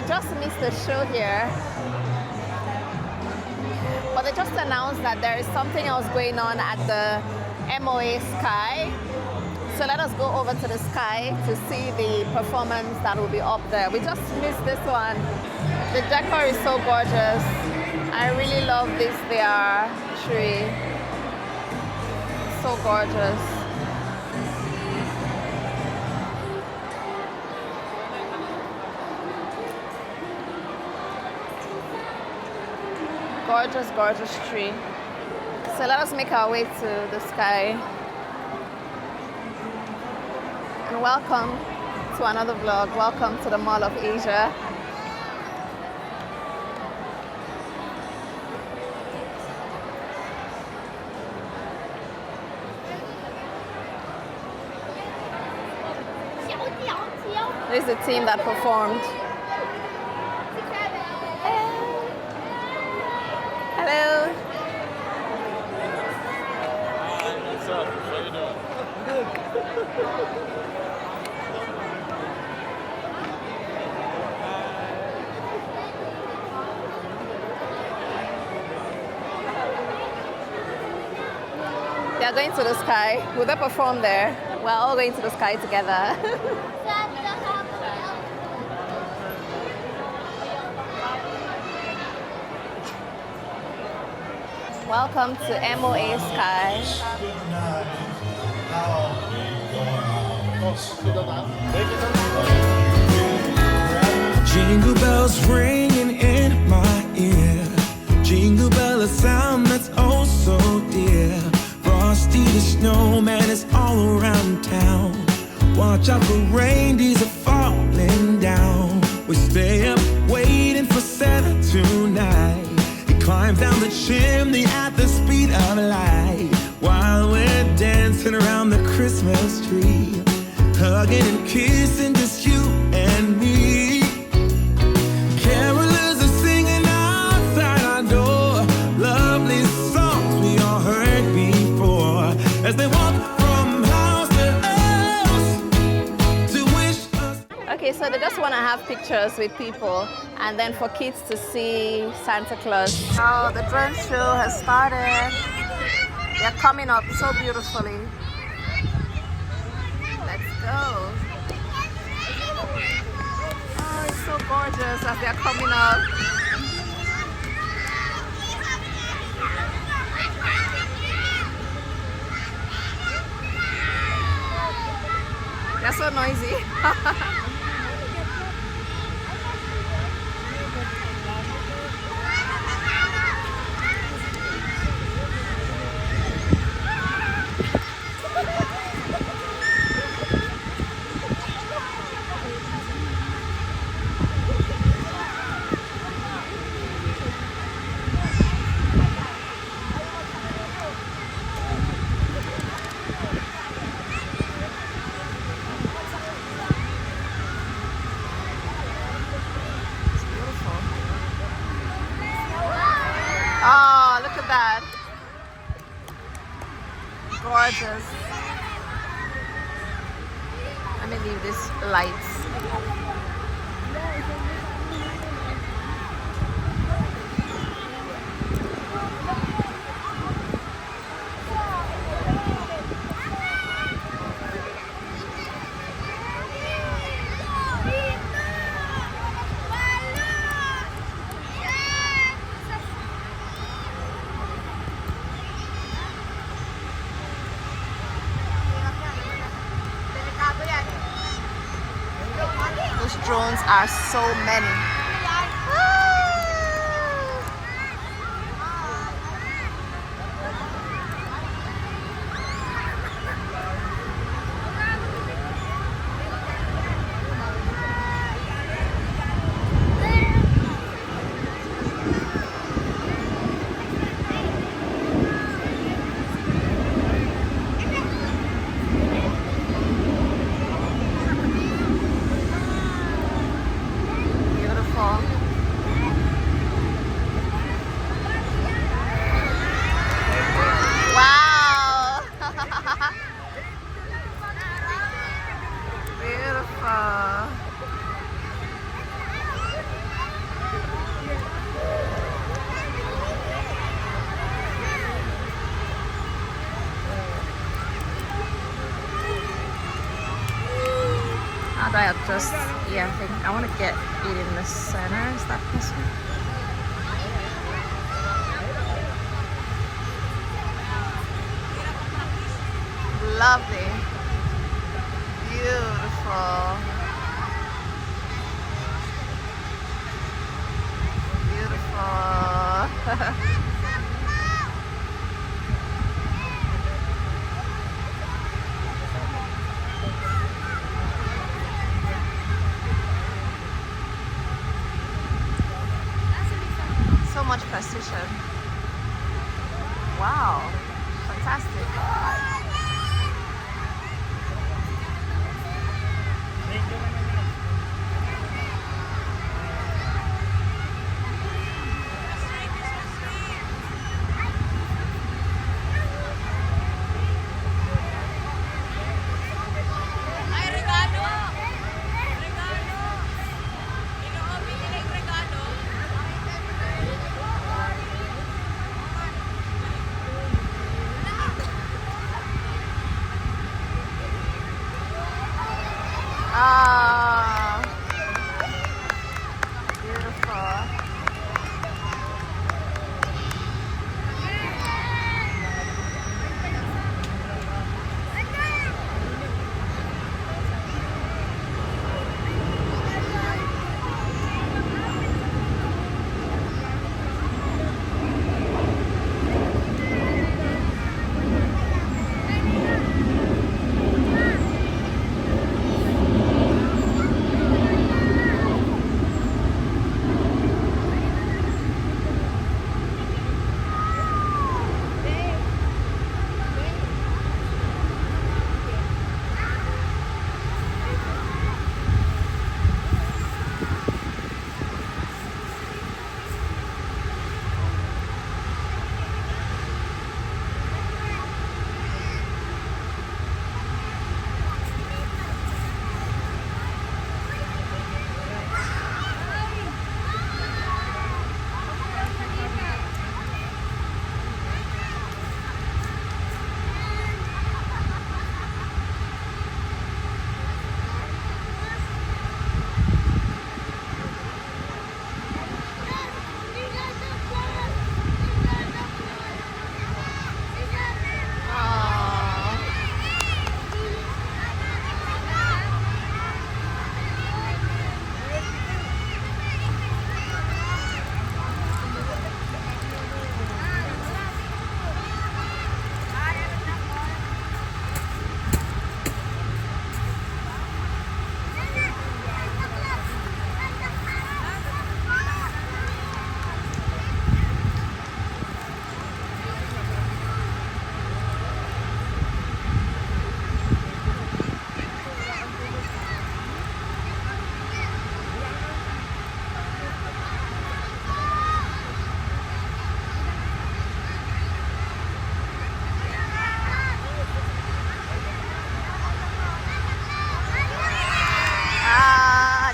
just missed the show here. But they just announced that there is something else going on at the MOA Sky. So let us go over to the Sky to see the performance that will be up there. We just missed this one. The decor is so gorgeous. I really love this there tree. So gorgeous. Gorgeous, gorgeous tree. So let us make our way to the Sky. And welcome to another vlog. Welcome to the Mall of Asia. This is the team that performed. Hello. What's up? How you doing? They are going to the Sky. Will they perform there? We're all going to the Sky together. Welcome to MOA Sky. Jingle bells ringing in my ear. Jingle bell, a sound that's oh so dear. Frosty the snowman is all around town. Watch out for reindeers are falling down. We stay up waiting for Santa tonight. He climbs down the chimney at the speed of light, while we're dancing around the Christmas tree, hugging and kissing just you and me. Carolers are singing outside our door, lovely songs we all heard before, as they walk from house to house to wish us. Okay, so they just want to have pictures with people and then for kids to see Santa Claus. Oh, the drone show has started. They're coming up so beautifully. Let's go. Oh, it's so gorgeous as they're coming up. They're so noisy. Oh, look at that. Gorgeous. Let me leave these lights. Those drones are so many. Beautiful. guy just, yeah, I think I want to get it in the center. Is that possible? Lovely. Beautiful. Beautiful. So much precision. Wow. Fantastic. Ah, beautiful.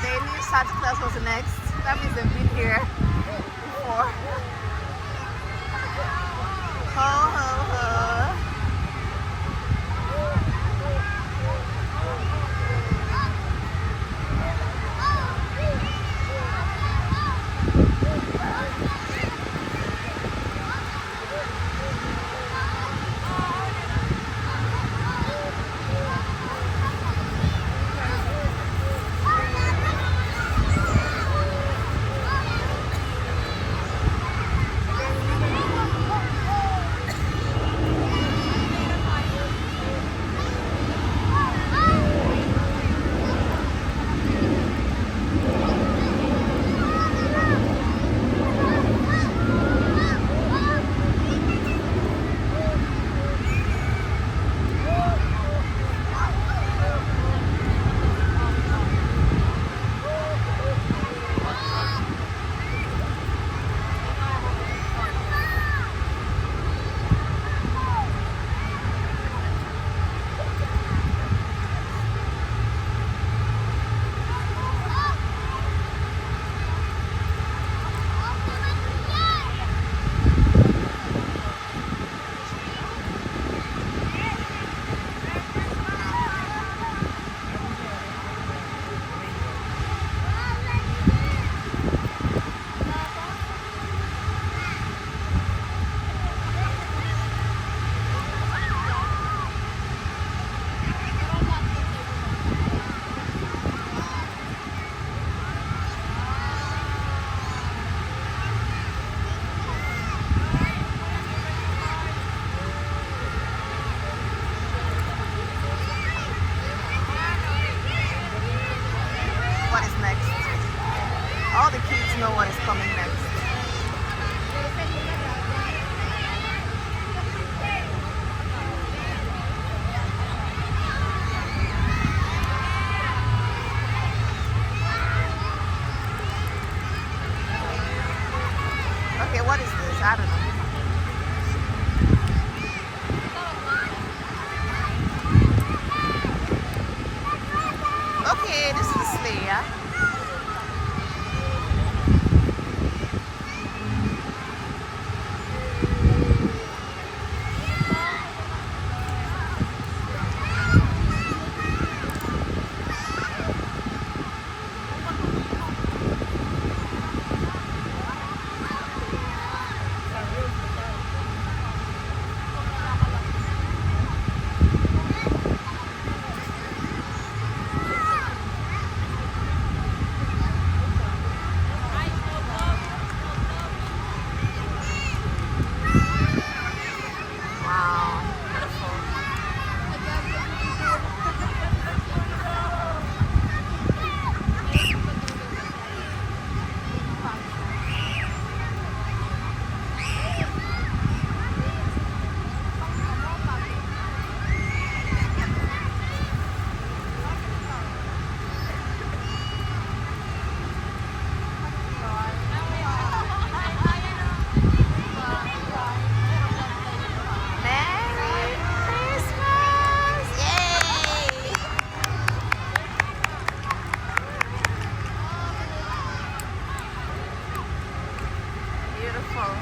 They knew Santa Claus was next. That means they've been here before. Ho, ho, ho. All the kids know what is coming next. Okay, what is this? I don't know. Okay, this is the sleigh, yeah? Wow, beautiful. Merry Christmas! Yay! Beautiful.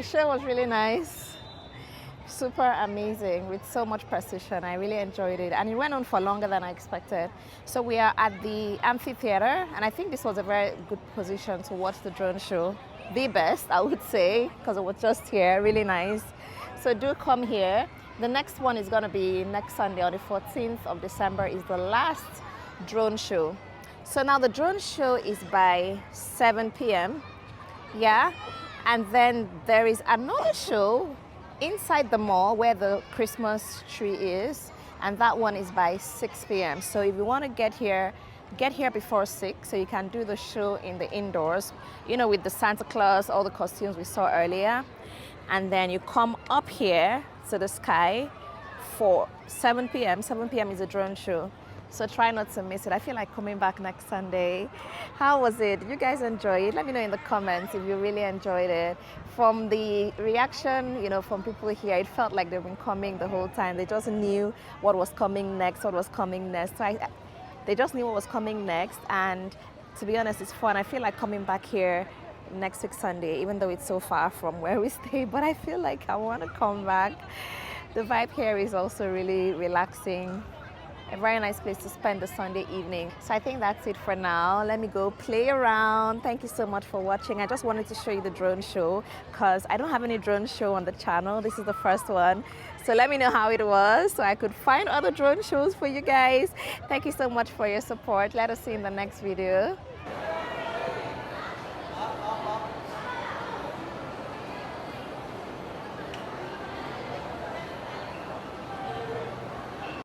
show was really nice. Super amazing with so much precision. I really enjoyed it, and it went on for longer than I expected. So we are at the amphitheater, and I think this was a very good position to watch the drone show. The best, I would say, because it was just here, really nice. So do come here. The next one is going to be next Sunday, on the 14th of December, is the last drone show. So now the drone show is by 7 p.m. Yeah, and then there is another show inside the mall where the Christmas tree is, and that one is by 6 p.m. So if you want to get here before 6 so you can do the show in the indoors, you know, with the Santa Claus, all the costumes we saw earlier. And then you come up here to the sky for 7 p.m. 7 p.m. is a drone show. So try not to miss it. I feel like coming back next Sunday. How was it? Did you guys enjoy it? Let me know in the comments if you really enjoyed it. From the reaction, you know, from people here, it felt like they've been coming the whole time. They just knew what was coming next, So they just knew what was coming next. And to be honest, it's fun. I feel like coming back here next week Sunday, even though it's so far from where we stay, but I feel like I want to come back. The vibe here is also really relaxing. A very nice place to spend the Sunday evening. So I think that's it for now. Let me go play around. Thank you so much for watching. I just wanted to show you the drone show because I don't have any drone show on the channel. This is the first one. So let me know how it was so I could find other drone shows for you guys. Thank you so much for your support. Let us see you in the next video.